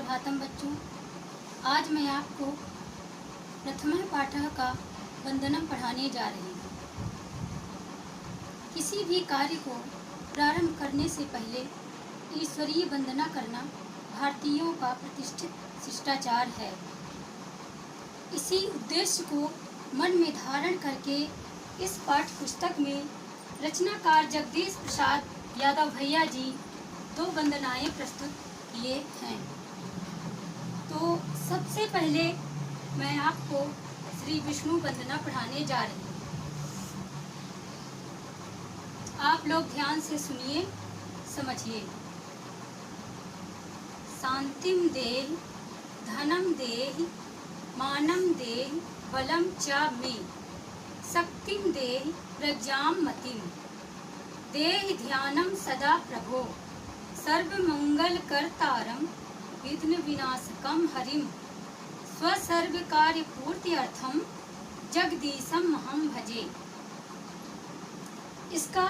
सुप्रभातम बच्चों। आज मैं आपको प्रथमः पाठः का वंदनम पढ़ाने जा रही हूँ। किसी भी कार्य को प्रारंभ करने से पहले ईश्वरीय वंदना करना भारतीयों का प्रतिष्ठित शिष्टाचार है। इसी उद्देश्य को मन में धारण करके इस पाठ्य पुस्तक में रचनाकार जगदीश प्रसाद यादव भैया जी 2 वंदनाएं प्रस्तुत किए हैं। तो सबसे पहले मैं आपको श्री विष्णु वंदना पढ़ाने जा रही हूँ। आप लोग ध्यान से सुनिए, समझिए। शांतिम देहि धनम देहि मानम देहि बलम च मे शक्तिम देहि प्रज्ञाम मतिम देहि ध्यानम सदा प्रभो सर्वमंगल कर्तारम विघ्न विनाशकम हरिम स्वसर्व कार्य पूर्ति अर्थम जगदीशम हम भजे। इसका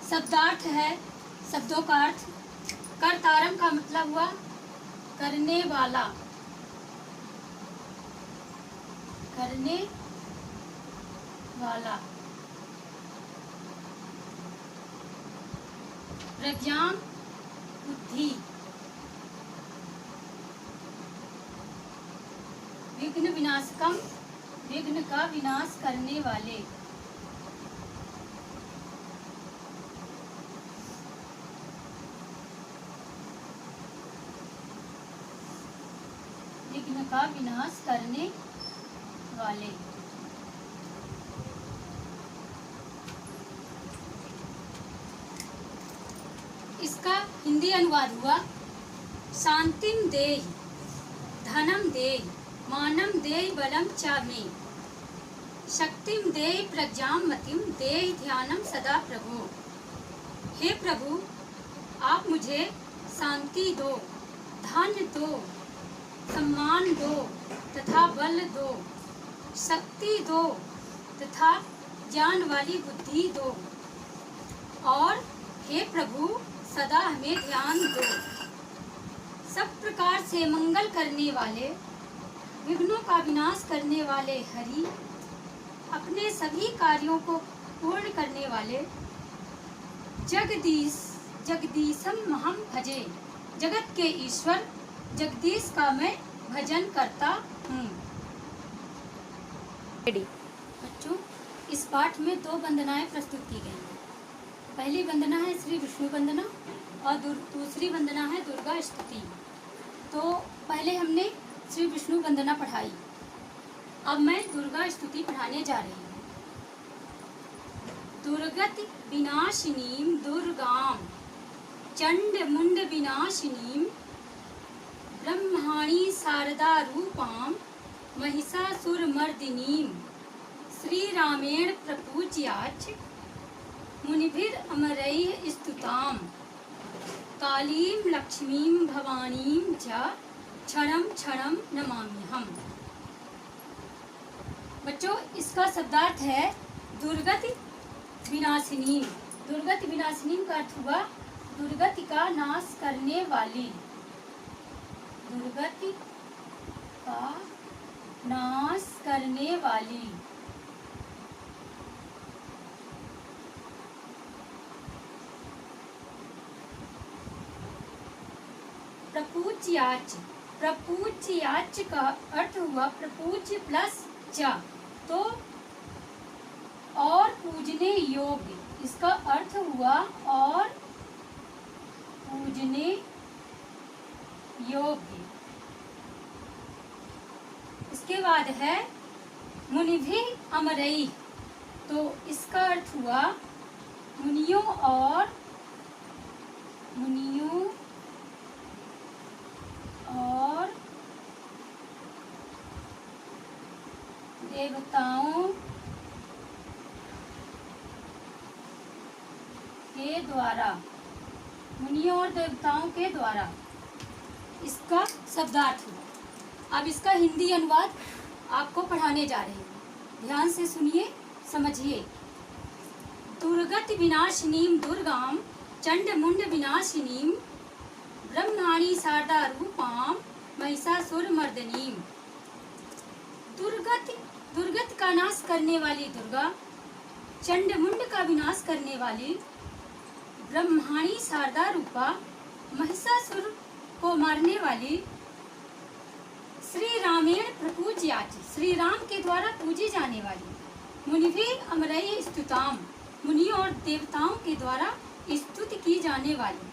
शब्दार्थ है, शब्दों का अर्थ। कर्तारम का मतलब हुआ करने वाला, करने वाला। प्रज्ञान बुद्धि, विघ्न विनाशकम विघ्न का विनाश करने वाले। विघ्न का विनाश करने वाले। इसका हिंदी अनुवाद हुआ शांतिम देहि धनम देहि मानम देहि बलम च मे शक्तिम देहि प्रज्ञाम मतिम देहि ध्यानम सदा प्रभो। हे प्रभु, आप मुझे शांति दो, धन दो, सम्मान दो तथा बल दो, शक्ति दो तथा ज्ञान वाली बुद्धि दो, और हे प्रभु सदा हमें ध्यान दो। सब प्रकार से मंगल करने वाले, विघ्नों का विनाश करने वाले हरि, अपने सभी कार्यों को पूर्ण करने वाले जगदीशम हम भजे। जगत के ईश्वर जगदीश का मैं भजन करता हूँ। बच्चों, इस पाठ में 2 वंदनाएं प्रस्तुत की गई हैं। पहली वंदना है श्री विष्णु वंदना और दूसरी वंदना है दुर्गा स्तुति। तो पहले हमने श्री विष्णु वंदना पढ़ाई, अब मैं दुर्गा स्तुति पढ़ाने जा रही हूँ। दुर्गति विनाशिनीम दुर्गाम चंड मुंड विनाशिनीम ब्रह्माणी शारदा रूपाम महिषासुरमर्दिनीम श्री रामेण प्रपूज्याच मुनिभिर अमरैः स्तुताम कालीं लक्ष्मीं भवानीं च क्षणं क्षणं नमाम्यहम्। बच्चों, इसका शब्दार्थ है दुर्गति विनाशिनी। दुर्गति विनाशिनी का अर्थ हुआ दुर्गति का नाश करने वाली। दुर्गति का नाश करने वाली। प्रपूज्याच, प्रपूज्याच का अर्थ हुआ प्रपूज्य प्लस च, तो और पूजने योग्य। इसका अर्थ हुआ और पूजने योग्य। इसके बाद है मुनिभि अमरई, तो इसका अर्थ हुआ मुनियों और देवताओं के द्वारा। मुनियों और देवताओं के द्वारा इसका शब्दार्थ हुआ। अब इसका हिंदी अनुवाद आपको पढ़ाने जा रही हूँ। ध्यान से सुनिए, समझिए। दुर्गति विनाशिनीम दुर्गाम चंड मुंड विनाशिनीम ब्रह्माणी शारदा रूपाम महिषासुरमर्दिनीं। दुर्गत का नाश करने वाली दुर्गा, चंडमुंड का विनाश करने वाली, ब्रह्माणी शारदा रूपा, महिषासुर को मारने वाली, श्री रामेण प्रपूज्याति, श्री राम के द्वारा पूजी जाने वाली, मुनिभिः अमरैः स्तुताम, मुनियों और देवताओं के द्वारा स्तुति की जाने वाली,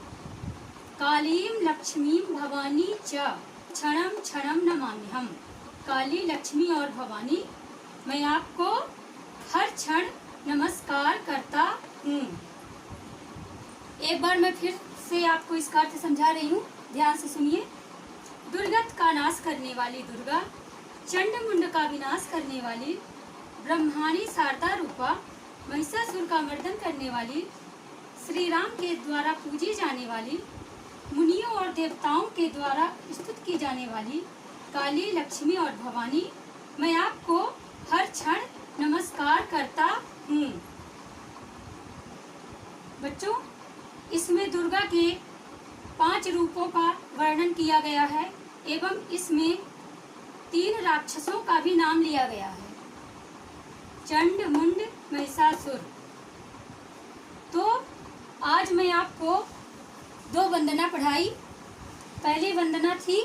कालीं लक्ष्मीं भवानी च क्षणं क्षणं नमाम्यहम्। काली, लक्ष्मी और भवानी, मैं आपको हर क्षण नमस्कार करता हूँ। एक बार मैं फिर से आपको इसका अर्थ समझा रही हूँ, ध्यान से सुनिए। दुर्गत का नाश करने वाली दुर्गा, चंडमुंड का विनाश करने वाली, ब्रह्माणी शारदा रूपा, महिषासुर का मर्दन करने वाली, श्री राम के द्वारा पूजी जाने वाली, मुनियों और देवताओं के द्वारा स्तुत की जाने वाली, काली, लक्ष्मी और भवानी, मैं आपको हर क्षण नमस्कार करता हूँ। बच्चों, इसमें दुर्गा के 5 रूपों का वर्णन किया गया है एवं इसमें 3 राक्षसों का भी नाम लिया गया है, चंड, मुंड, महिषासुर। तो आज मैं आपको 2 वंदना पढ़ाई। पहली वंदना थी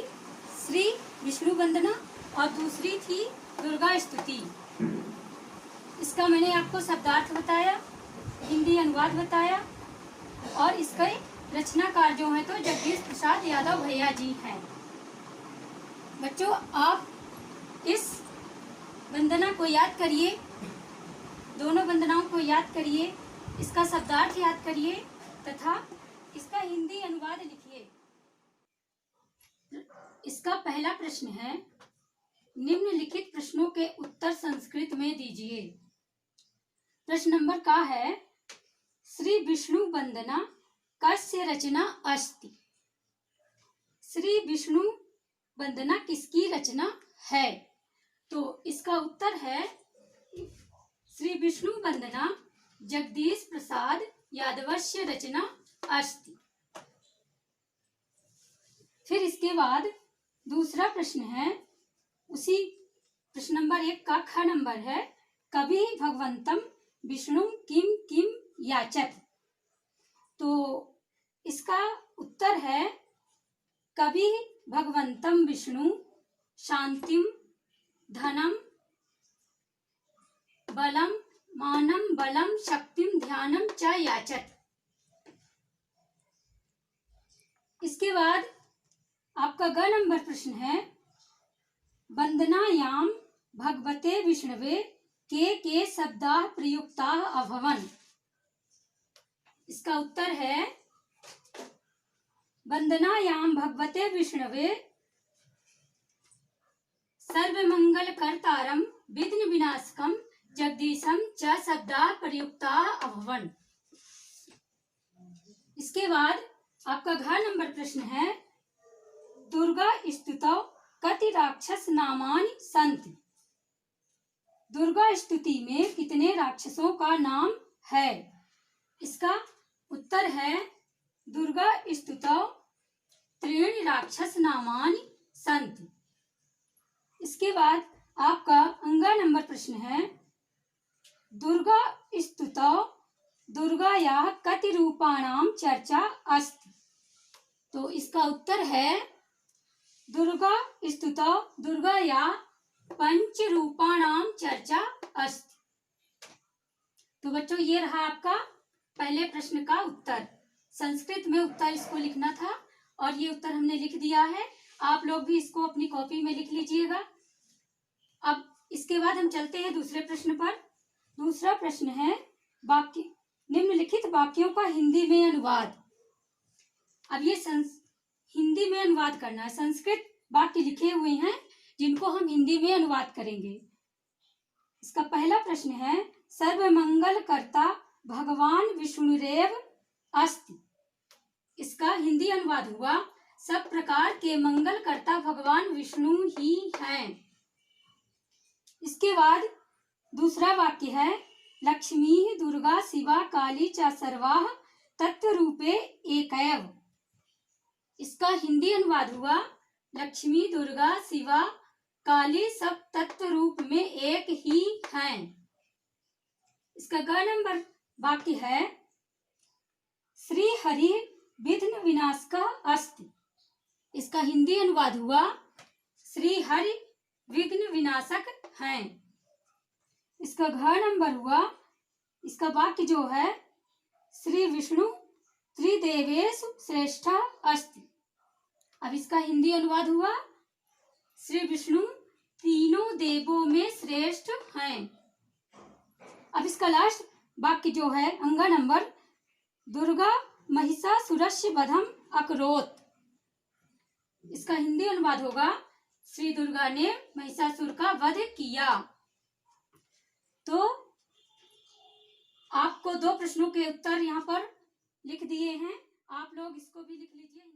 श्री विष्णु वंदना और दूसरी थी दुर्गा स्तुति। इसका मैंने आपको शब्दार्थ बताया, हिंदी अनुवाद बताया और इसके रचनाकार जो है तो जगदीश प्रसाद यादव भैया जी हैं। बच्चों, आप इस वंदना को याद करिए, दोनों वंदनाओं को याद करिए, इसका शब्दार्थ याद करिए तथा इसका हिंदी अनुवाद लिखिए। इसका पहला प्रश्न है, निम्नलिखित प्रश्नों के उत्तर संस्कृत में दीजिए। प्रश्न नंबर का है, श्री विष्णु वंदना कस्य रचना अस्ति? श्री विष्णु वंदना किसकी रचना है? तो इसका उत्तर है, श्री विष्णु वंदना जगदीश प्रसाद यादवस्य रचना अस्ति। फिर इसके बाद दूसरा प्रश्न है, उसी प्रश्न नंबर 1 का ख नंबर है, कवि भगवंतम विष्णु किम किम याचत? तो इसका उत्तर है, कवि भगवंतम विष्णु शांतिम धनम बलम मानम बलम शक्तिम ध्यानम च याचत। इसके बाद आपका ग नंबर प्रश्न है, वंदनायाम भगवते विष्णवे के शब्दाः प्रयुक्ताः अभवन्? इसका उत्तर है, वंदनायाम भगवते विष्णवे सर्वमंगलकर्तारं विघ्न विनाशकं जगदीशं च शब्दाः प्रयुक्ताः अभवन्। इसके बाद आपका घ नंबर प्रश्न है, दुर्गा स्तुतौ कति राक्षस नामानि सन्ति? दुर्गा स्तुति में कितने राक्षसों का नाम है? इसका उत्तर है, दुर्गा स्तुतौ त्रीणि राक्षस नामानि सन्ति। इसके बाद आपका अंगा नंबर प्रश्न है, दुर्गा स्तुतौ दुर्गायाः कति रूपाणां चर्चा अस्ति? तो इसका उत्तर है, दुर्गा स्तुतौ दुर्गायाः 5 रूपाणां चर्चा अस्ति। तो बच्चों, ये रहा आपका पहले प्रश्न का उत्तर। संस्कृत में उत्तर इसको लिखना था और ये उत्तर हमने लिख दिया है। आप लोग भी इसको अपनी कॉपी में लिख लीजिएगा। अब इसके बाद हम चलते हैं दूसरे प्रश्न पर। दूसरा प्रश्न है, वाक्य निम्नलिखित वाक्यों का हिंदी में अनुवाद। अब ये हिंदी में अनुवाद करना है। संस्कृत वाक्य लिखे हुए हैं जिनको हम हिंदी में अनुवाद करेंगे। इसका पहला प्रश्न है, सर्वमंगल कर्ता भगवान विष्णुरेव अस्ति। इसका हिंदी अनुवाद हुआ, सब प्रकार के मंगल कर्ता भगवान विष्णु ही हैं। इसके बाद दूसरा वाक्य है, लक्ष्मी दुर्गा शिवा काली च सर्वाः तत्व रूपे एकैव। इसका हिंदी अनुवाद हुआ, लक्ष्मी, दुर्गा, शिवा, काली सब तत्व रूप में एक ही हैं। इसका ग नंबर वाक्य है श्री हरि विघ्न विनाश का अस्ति। इसका हिंदी अनुवाद हुआ श्री हरि विघ्न विनाशक हैं। इसका घ नंबर हुआ, इसका वाक्य जो है श्री विष्णु त्रिदेवेषु श्रेष्ठा अस्ति। अब इसका हिंदी अनुवाद हुआ श्री विष्णु तीनों देवों में श्रेष्ठ हैं। अब इसका लास्ट वाक्य जो है अंग नंबर, दुर्गा महिषासुरस्य वधम अकरोत। इसका हिंदी अनुवाद होगा श्री दुर्गा ने महिषासुर का वध किया। तो आपको 2 प्रश्नों के उत्तर यहाँ पर लिख दिए हैं, आप लोग इसको भी लिख लीजिए।